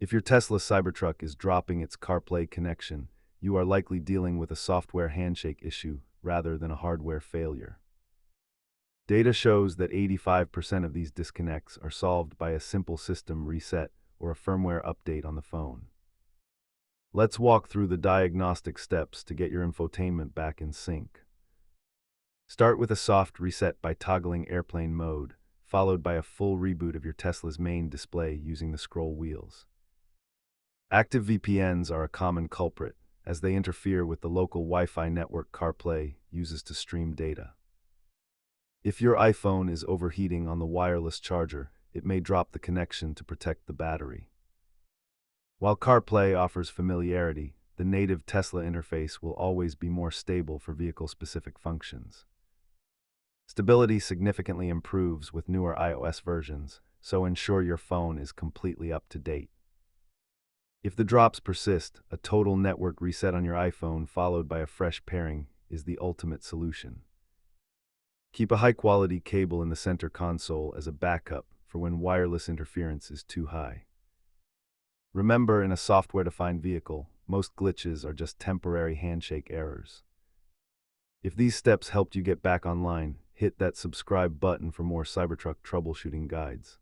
If your Tesla Cybertruck is dropping its CarPlay connection, you are likely dealing with a software handshake issue rather than a hardware failure. Data shows that 85% of these disconnects are solved by a simple system reset or a firmware update on the phone. Let's walk through the diagnostic steps to get your infotainment back in sync. Start with a soft reset by toggling airplane mode, followed by a full reboot of your Tesla's main display using the scroll wheels. Active VPNs are a common culprit, as they interfere with the local Wi-Fi network CarPlay uses to stream data. If your iPhone is overheating on the wireless charger, it may drop the connection to protect the battery. While CarPlay offers familiarity, the native Tesla interface will always be more stable for vehicle-specific functions. Stability significantly improves with newer iOS versions, so ensure your phone is completely up to date. If the drops persist, a total network reset on your iPhone followed by a fresh pairing is the ultimate solution. Keep a high-quality cable in the center console as a backup for when wireless interference is too high. Remember, in a software-defined vehicle, most glitches are just temporary handshake errors. If these steps helped you get back online, hit that subscribe button for more Cybertruck troubleshooting guides.